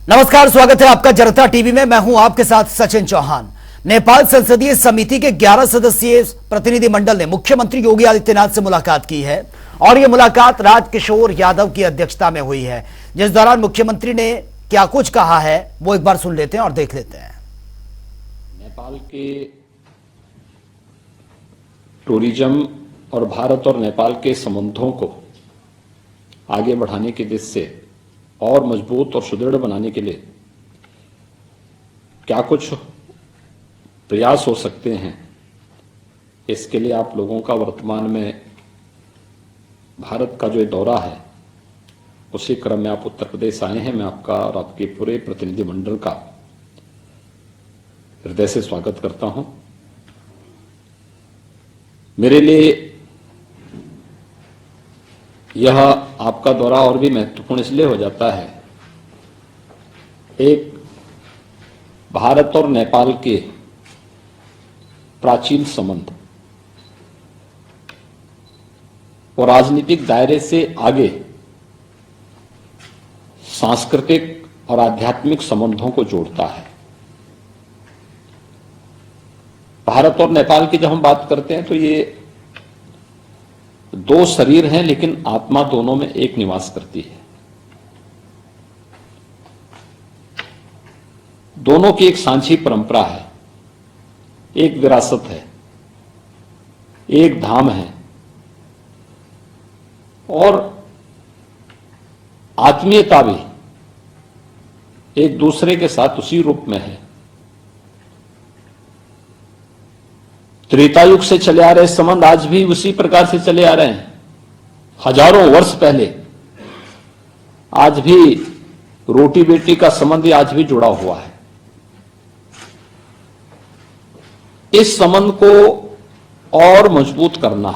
नमस्कार, स्वागत है आपका जनता टीवी में। मैं हूं आपके साथ सचिन चौहान। नेपाल संसदीय समिति के 11 सदस्यीय प्रतिनिधिमंडल ने मुख्यमंत्री योगी आदित्यनाथ से मुलाकात की है और यह मुलाकात राजकिशोर यादव की अध्यक्षता में हुई है, जिस दौरान मुख्यमंत्री ने क्या कुछ कहा है वो एक बार सुन लेते हैं और देख लेते हैं। नेपाल के टूरिज्म और भारत और नेपाल के संबंधों को आगे बढ़ाने की दिशा से और मजबूत और सुदृढ़ बनाने के लिए क्या कुछ प्रयास हो सकते हैं, इसके लिए आप लोगों का वर्तमान में भारत का जो दौरा है उसी क्रम में आप उत्तर प्रदेश आए हैं। मैं आपका और आपके पूरे प्रतिनिधिमंडल का हृदय से स्वागत करता हूं। मेरे लिए यह आपका दौरा और भी महत्वपूर्ण इसलिए हो जाता है, एक भारत और नेपाल के प्राचीन संबंध और राजनीतिक दायरे से आगे सांस्कृतिक और आध्यात्मिक संबंधों को जोड़ता है। भारत और नेपाल की जब हम बात करते हैं तो ये दो शरीर हैं, लेकिन आत्मा दोनों में एक निवास करती है। दोनों की एक सांझी परंपरा है, एक विरासत है, एक धाम है और आत्मीयता भी एक दूसरे के साथ उसी रूप में है। त्रेता युग से चले आ रहे संबंध आज भी उसी प्रकार से चले आ रहे हैं। हजारों वर्ष पहले आज भी रोटी बेटी का संबंध आज भी जुड़ा हुआ है। इस संबंध को और मजबूत करना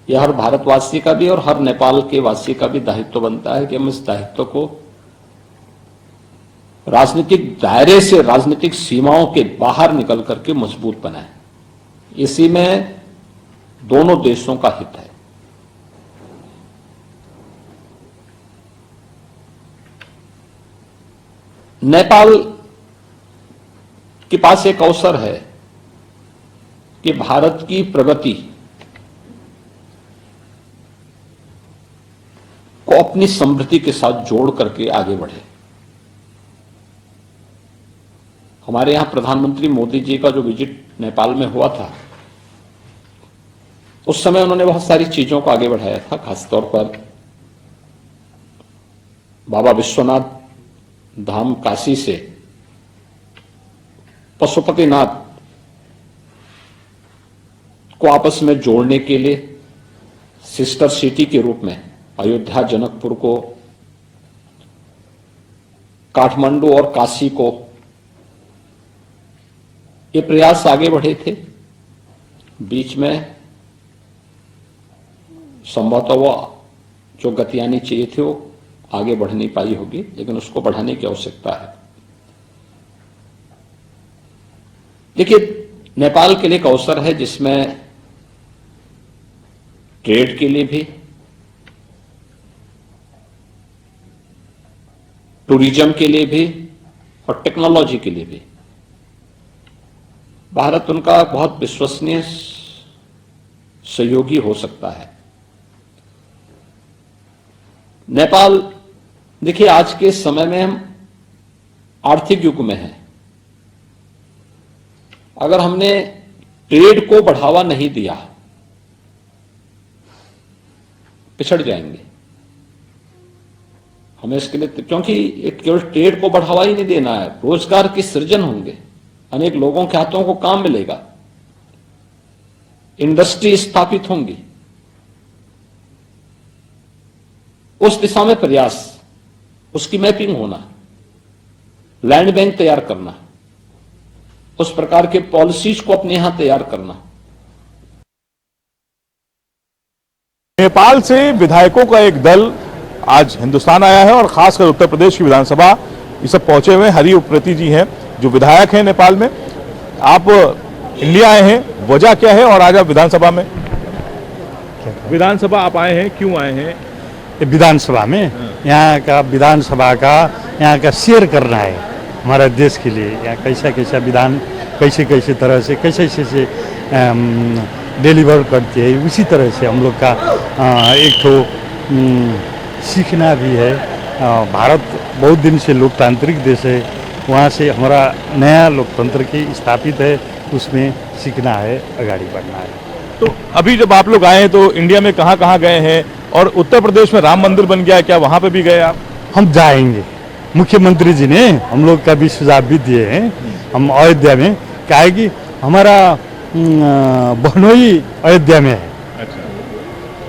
यह हर भारतवासी का भी और हर नेपाल के वासी का भी दायित्व बनता है कि हम इस दायित्व को राजनीतिक दायरे से, राजनीतिक सीमाओं के बाहर निकल करके मजबूत बनाएं। इसी में दोनों देशों का हित है। नेपाल के पास एक अवसर है कि भारत की प्रगति को अपनी समृद्धि के साथ जोड़ करके आगे बढ़े। हमारे यहां प्रधानमंत्री मोदी जी का जो विजिट नेपाल में हुआ था, उस समय उन्होंने बहुत सारी चीजों को आगे बढ़ाया था। खासतौर पर बाबा विश्वनाथ धाम काशी से पशुपतिनाथ को आपस में जोड़ने के लिए सिस्टर सिटी के रूप में अयोध्या, जनकपुर को, काठमांडू और काशी को, ये प्रयास आगे बढ़े थे। बीच में संभवतः वो जो गति आनी चाहिए थी वो आगे बढ़ नहीं पाई होगी, लेकिन उसको बढ़ाने की आवश्यकता है। देखिए, नेपाल के लिए एक अवसर है जिसमें ट्रेड के लिए भी, टूरिज्म के लिए भी और टेक्नोलॉजी के लिए भी भारत उनका बहुत विश्वसनीय सहयोगी हो सकता है। नेपाल, देखिए, आज के समय में हम आर्थिक युग में हैं। अगर हमने ट्रेड को बढ़ावा नहीं दिया, पिछड़ जाएंगे। हमें इसके लिए, क्योंकि केवल ट्रेड को बढ़ावा ही नहीं देना है, रोजगार के सृजन होंगे, अनेक लोगों के हाथों को काम मिलेगा, इंडस्ट्री स्थापित होंगी। उस दिशा में प्रयास, उसकी मैपिंग होना, लैंड बैंक तैयार करना, उस प्रकार के पॉलिसीज को अपने यहां तैयार करना। नेपाल से विधायकों का एक दल आज हिंदुस्तान आया है और खासकर उत्तर प्रदेश की विधानसभा ये सब पहुंचे हुए। हरि उप्रेती जी हैं जो विधायक हैं नेपाल में। आप इंडिया आए हैं, वजह क्या है और आज आप विधानसभा में? विधानसभा आप आए हैं, क्यों आए हैं? विधानसभा में यहाँ का विधानसभा का यहाँ का शेयर करना है हमारा देश के लिए। यहाँ कैसा कैसा विधान कैसे तरह से कैसे डिलीवर करती है, उसी तरह से हम लोग का एक तो सीखना भी है। भारत बहुत दिन से लोकतांत्रिक देश है, वहाँ से हमारा नया लोकतंत्र की स्थापित है, उसमें सीखना है, आगे बढ़ना है। तो अभी जब आप लोग आए हैं तो इंडिया में कहाँ कहाँ गए हैं, और उत्तर प्रदेश में राम मंदिर बन गया है, क्या वहाँ पे भी गए आप? हम जाएंगे, मुख्यमंत्री जी ने हम लोग का भी सुझाव भी दिए हैं। हम अयोध्या में क्या है कि हमारा बहनोई अयोध्या में है।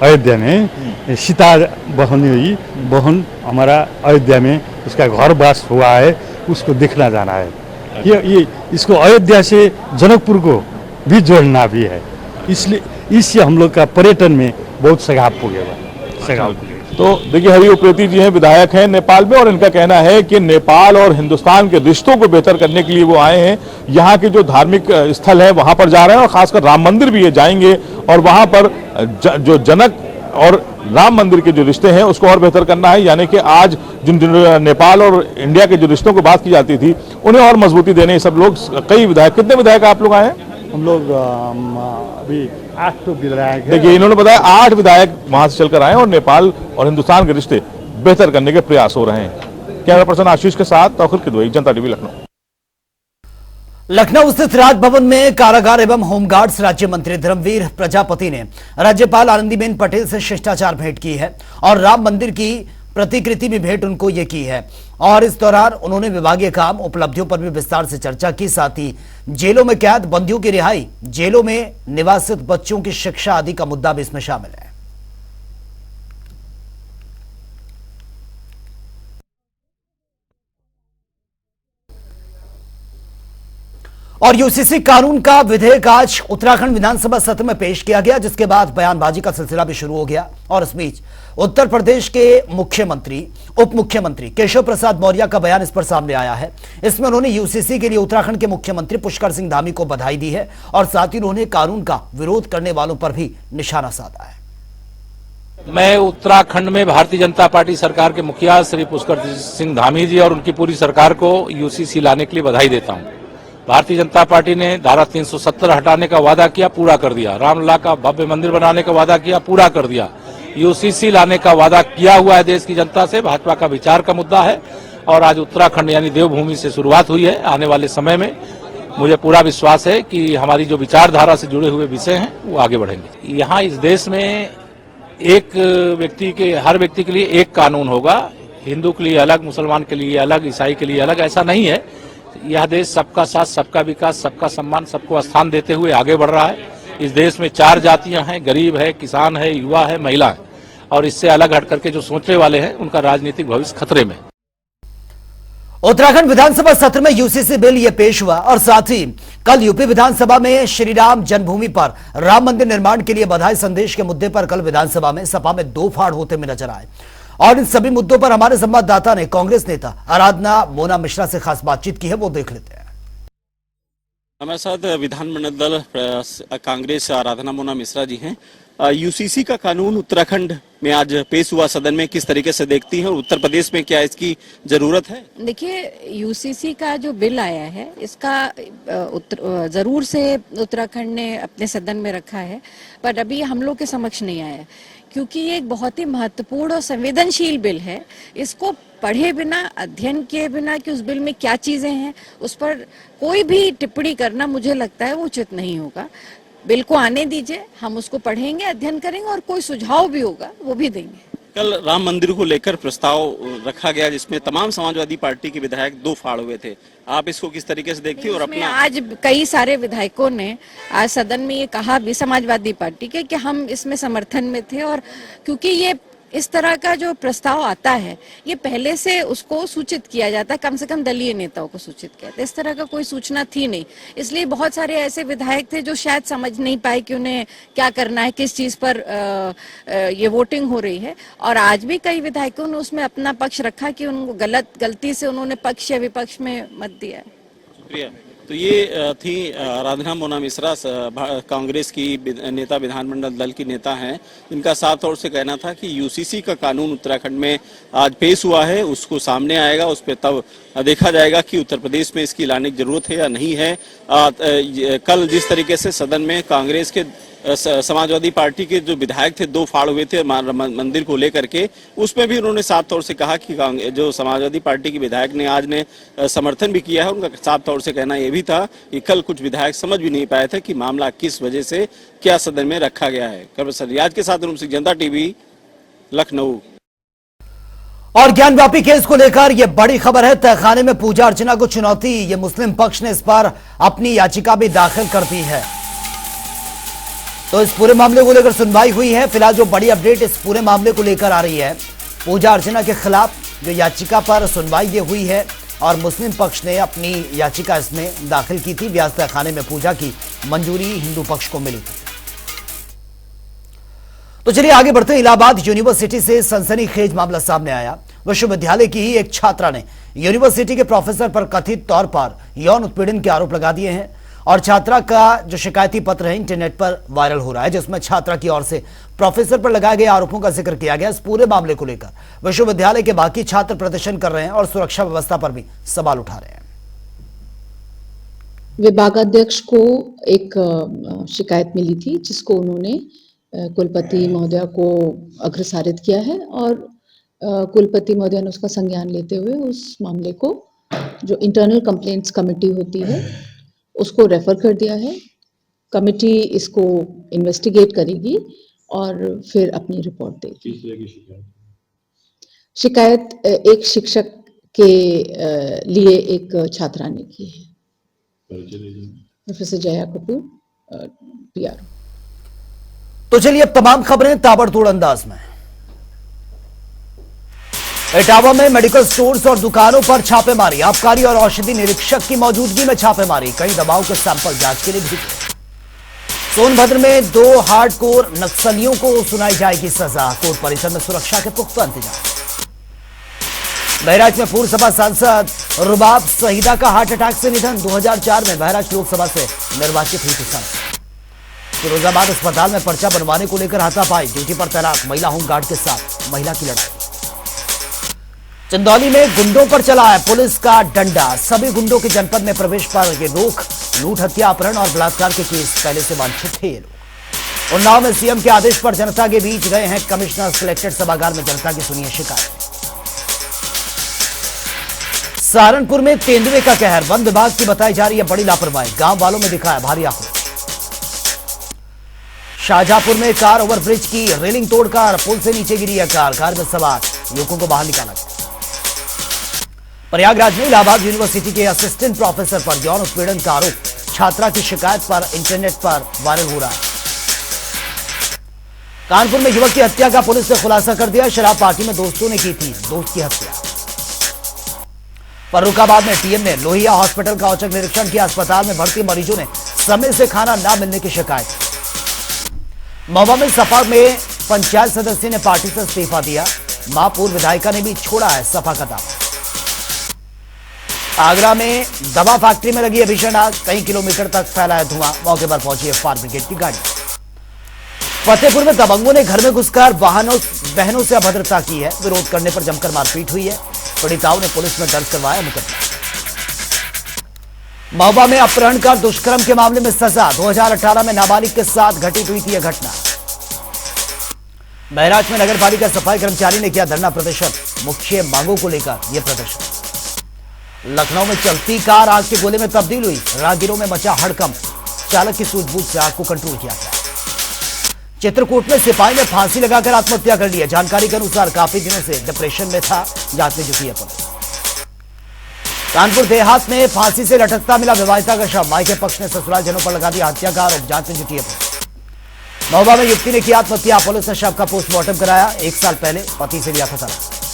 अयोध्या में सीता बहन हमारा अयोध्या में उसका घर वास हुआ है, उसको देखना जाना है। ये इसको अयोध्या से जनकपुर को भी जोड़ना भी है, इसलिए इससे हम लोग का पर्यटन में बहुत सगाव पुगेगा। तो देखिए, हरि उप्रेती जी हैं, विधायक हैं नेपाल में, और इनका कहना है कि नेपाल और हिंदुस्तान के रिश्तों को बेहतर करने के लिए वो आए हैं। यहाँ के जो धार्मिक स्थल है वहां पर जा रहे हैं, और खासकर राम मंदिर भी ये जाएंगे, और वहां पर जो जनक और राम मंदिर के जो रिश्ते हैं उसको और बेहतर करना है। यानी कि आज जिन नेपाल और इंडिया के जो रिश्तों की बात की जाती थी उन्हें और मजबूती देने सब लोग, कई विधायक, कितने विधायक आप लोग आए हैं? हम लोग अभी 8 विधायक हैं। देखिए, इन्होंने बताया 8 विधायक वहां से चलकर आए और नेपाल और हिंदुस्तान के रिश्ते बेहतर करने के प्रयास हो रहे हैं। कैमरा पर्सन आशीष के साथ तौखिर किदवई, जनता टीवी, लखनऊ। लखनऊ स्थित राजभवन में कारागार एवं होमगार्ड्स राज्य मंत्री धर्मवीर प्रजापति ने राज्यपाल आनंदीबेन पटेल से शिष्टाचार भेंट की है और राम मंदिर की प्रतिकृति भी भेंट उनको ये की है। और इस दौरान उन्होंने विभागीय काम, उपलब्धियों पर भी विस्तार से चर्चा की। साथ ही जेलों में कैद बंदियों की रिहाई, जेलों में निवासित बच्चों की शिक्षा आदि का मुद्दा भी इसमें शामिल है। और यूसीसी कानून का विधेयक आज उत्तराखंड विधानसभा सत्र में पेश किया गया, जिसके बाद बयानबाजी का सिलसिला भी शुरू हो गया। और इस बीच उत्तर प्रदेश के मुख्यमंत्री, उप मुख्यमंत्री केशव प्रसाद मौर्य का बयान इस पर सामने आया है। इसमें उन्होंने यूसीसी के लिए उत्तराखंड के मुख्यमंत्री पुष्कर सिंह धामी को बधाई दी है और साथ ही उन्होंने कानून का विरोध करने वालों पर भी निशाना साधा है। मैं उत्तराखंड में भारतीय जनता पार्टी सरकार के मुखिया श्री पुष्कर सिंह धामी जी और उनकी पूरी सरकार को यूसीसी लाने के लिए बधाई देता हूं। भारतीय जनता पार्टी ने धारा 370 हटाने का वादा किया, पूरा कर दिया। रामलला का भव्य मंदिर बनाने का वादा किया, पूरा कर दिया। यूसीसी लाने का वादा किया हुआ है देश की जनता से। भाजपा का विचार का मुद्दा है और आज उत्तराखंड यानी देवभूमि से शुरुआत हुई है। आने वाले समय में मुझे पूरा विश्वास है कि हमारी जो विचारधारा से जुड़े हुए विषय हैं वो आगे बढ़ेंगे। यहाँ इस देश में एक व्यक्ति के, हर व्यक्ति के लिए एक कानून होगा। हिंदू के लिए अलग, मुसलमान के लिए अलग, ईसाई के लिए अलग, ऐसा नहीं है। यह देश सबका साथ, सबका विकास, सबका सम्मान, सबको स्थान देते हुए आगे बढ़ रहा है। इस देश में 4 जातियां हैं, गरीब है, किसान है, युवा है, महिला है, और इससे अलग हट करके जो सोचने वाले हैं उनका राजनीतिक भविष्य खतरे में। उत्तराखंड विधानसभा सत्र में यूसीसी बिल ये पेश हुआ और साथ ही कल यूपी विधानसभा में श्री राम जन्मभूमि पर राम मंदिर निर्माण के लिए बधाई संदेश के मुद्दे पर कल विधानसभा में सपा में 2 फाड़ होते हुए नजर आए। और इन सभी मुद्दों पर हमारे संवाददाता ने कांग्रेस नेता आराधना मोना मिश्रा से खास बातचीत की है, वो देख लेते हैं। हमारे साथ विधानमंडल दल कांग्रेस आराधना मोना मिश्रा जी हैं। यूसीसी का कानून उत्तराखंड में आज पेश हुआ सदन में, किस तरीके से देखती हैं और उत्तर प्रदेश में क्या इसकी जरूरत है? देखिए, यूसीसी का जो बिल आया है इसका जरूर से उत्तराखंड ने अपने सदन में रखा है, पर अभी हम लोग के समक्ष नहीं आया क्योंकि ये एक बहुत ही महत्वपूर्ण और संवेदनशील बिल है। इसको पढ़े बिना, अध्ययन किए बिना कि उस बिल में क्या चीजें हैं, उस पर कोई भी टिप्पणी करना मुझे लगता है वो उचित नहीं होगा। बिल को आने दीजिए, हम उसको पढ़ेंगे, अध्ययन करेंगे और कोई सुझाव भी होगा वो भी देंगे। कल राम मंदिर को लेकर प्रस्ताव रखा गया जिसमें तमाम समाजवादी पार्टी के विधायक 2 फाड़ हुए थे। आप इसको किस तरीके से देखती हैं? और अपना आज कई सारे विधायकों ने आज सदन में ये कहा भी समाजवादी पार्टी के कि हम इसमें समर्थन में थे, और क्योंकि ये इस तरह का जो प्रस्ताव आता है ये पहले से उसको सूचित किया जाता है, कम से कम दलीय नेताओं को सूचित किया था। इस तरह का कोई सूचना थी नहीं, इसलिए बहुत सारे ऐसे विधायक थे जो शायद समझ नहीं पाए कि उन्हें क्या करना है, किस चीज पर ये वोटिंग हो रही है। और आज भी कई विधायकों ने उसमें अपना पक्ष रखा कि उनको गलती से उन्होंने पक्ष या विपक्ष में मत दिया है। शुक्रिया। तो ये थी आराधना मोना मिश्रा, कांग्रेस की नेता, विधानमंडल दल की नेता हैं, जिनका साफ तौर से कहना था कि यूसीसी का कानून उत्तराखंड में आज पेश हुआ है, उसको सामने आएगा, उस पर तब देखा जाएगा कि उत्तर प्रदेश में इसकी लाने की जरूरत है या नहीं है। कल जिस तरीके से सदन में कांग्रेस के समाजवादी पार्टी के जो विधायक थे, दो फाड़ हुए थे मंदिर को लेकर के, उसमें भी उन्होंने साफ तौर से कहा कि जो समाजवादी पार्टी के विधायक ने आज ने समर्थन भी किया है। उनका साफ तौर से कहना यह भी था कि कल कुछ विधायक समझ भी नहीं पाए थे कि मामला किस वजह से क्या सदन में रखा गया है। प्रोफेसर रियाज के साथ रूम सिंह, जनता टीवी, लखनऊ। और ज्ञानव्यापी केस को लेकर यह बड़ी खबर है। तहखाने में पूजा अर्चना को चुनौती, ये मुस्लिम पक्ष ने इस पर अपनी याचिका भी दाखिल कर दी है। तो इस पूरे मामले को लेकर सुनवाई हुई है। फिलहाल जो बड़ी अपडेट इस पूरे मामले को लेकर आ रही है, पूजा अर्चना के खिलाफ जो याचिका पर सुनवाई ये हुई है और मुस्लिम पक्ष ने अपनी याचिका इसमें दाखिल की थी। व्यास तहखाने में पूजा की मंजूरी हिंदू पक्ष को मिली थी। तो चलिए आगे बढ़ते हैं। इलाहाबाद यूनिवर्सिटी से सनसनीखेज मामला सामने आया। विश्वविद्यालय की ही एक छात्रा ने यूनिवर्सिटी के प्रोफेसर पर कथित तौर पर यौन उत्पीड़न के आरोप लगा दिए हैं और छात्रा का जो शिकायती पत्र है इंटरनेट पर वायरल हो रहा है, जिसमें छात्रा की ओर से प्रोफेसर पर लगाए गए आरोपों का जिक्र किया गया। इस पूरे मामले को लेकर विश्वविद्यालय के बाकी छात्र प्रदर्शन कर रहे हैं और सुरक्षा व्यवस्था पर भी सवाल उठा रहे हैं। विभागाध्यक्ष को एक शिकायत मिली थी, जिसको उन्होंने कुलपति महोदया को अग्रसारित किया है और कुलपति महोदया ने उसका संज्ञान लेते हुए उस मामले को जो इंटरनल कंप्लेंट्स कमेटी होती है उसको रेफर कर दिया है। कमेटी इसको इन्वेस्टिगेट करेगी और फिर अपनी रिपोर्ट देगी। शिकायत एक शिक्षक के लिए एक छात्रा ने की है। Professor Jaya Kapoor, PR। तो चलिए अब तमाम खबरें ताबड़तोड़ अंदाज में। इटावा में मेडिकल स्टोर्स और दुकानों पर छापेमारी, आबकारी और औषधि निरीक्षक की मौजूदगी में छापेमारी, कई दवाओं के सैंपल जांच के लिए भेजे। सोनभद्र में 2 हार्डकोर नक्सलियों को सुनाई जाएगी सजा, कोर्ट परिसर में सुरक्षा के पुख्ता इंतजाम। बहराइच में पूर्व सभा सांसद रुबाब सहीदा का हार्ट अटैक से निधन। 2004 में बहराइच लोकसभा से निर्वाचित हुई थी सांसद। फिरोजाबाद अस्पताल में पर्चा बनवाने को लेकर हाथापाई, ड्यूटी पर तैनात महिला होमगार्ड के साथ महिला की लड़ाई। चंदौली में गुंडों पर चला है पुलिस का डंडा, सभी गुंडों के जनपद में प्रवेश पर ये रोक। लूट, हत्या, अपहरण और बलात्कार के केस पहले से वांछित थे ये लोग। उन्नाव में सीएम के आदेश पर जनता के बीच गए हैं कमिश्नर, कलेक्ट्रेट सभागार में जनता की सुनिए शिकायत। सहारनपुर में तेंदुए का कहर, वन विभाग की बताई जा रही है बड़ी लापरवाही, गांव वालों में दिखा है भारी आक्रोश। शाहजहांपुर में कार ओवरब्रिज की रेलिंग तोड़कर पुल से नीचे गिरी है कार में सवार युवकों को बाहर निकाला गया। प्रयागराज में इलाहाबाद यूनिवर्सिटी के असिस्टेंट प्रोफेसर पर यौन उत्पीड़न का आरोप, छात्रा की शिकायत पर इंटरनेट पर वायरल हो रहा है। कानपुर में युवक की हत्या का पुलिस ने खुलासा कर दिया, शराब पार्टी में दोस्तों ने की थी दोस्त की हत्या। फर्रुखाबाद में टीएम ने लोहिया हॉस्पिटल का औचक निरीक्षण किया, अस्पताल में भर्ती मरीजों ने समय से खाना न मिलने की शिकायत। महुआ में सपा में पंचायत सदस्य ने पार्टी से इस्तीफा दिया, मां पूर्व विधायिका ने भी छोड़ा है सपा का दावा। आगरा में दवा फैक्ट्री में लगी है भीषण आग, कई किलोमीटर तक फैला है धुआं, मौके पर पहुंची है फायर ब्रिगेड की गाड़ी। फतेहपुर में दबंगों ने घर में घुसकर बहनों से अभद्रता की है, विरोध करने पर जमकर मारपीट हुई है, पीड़िताओं ने पुलिस में दर्ज करवाया मुकदमा। महुआ में अपहरण कर दुष्कर्म के मामले में सजा, 2018 में नाबालिग के साथ घटित हुई थी यह घटना। बहराइच में नगर पालिका सफाई कर्मचारी ने किया धरना प्रदर्शन, मुख्य मांगों को लेकर यह प्रदर्शन। लखनऊ में चलती कार आग के गोले में तब्दील हुई, राहगीरों में मचा हड़कंप, चालक की सूझबूझ से आग को कंट्रोल किया गया। चित्रकूट में सिपाही ने फांसी लगाकर आत्महत्या कर ली है, जानकारी के अनुसार काफी दिनों से डिप्रेशन में था, जांच में जुटी है पुलिस। कानपुर देहात में फांसी से लटकता मिला विवाहिता का शव, मायके पक्ष ने ससुराल जनों पर लगा दिया हत्या का आरोप, जांच में जुटी है पुलिस। महुआ में युवती ने की आत्महत्या, पुलिस ने शव का पोस्टमार्टम कराया, 1 साल पहले पति से लिया था तलाक।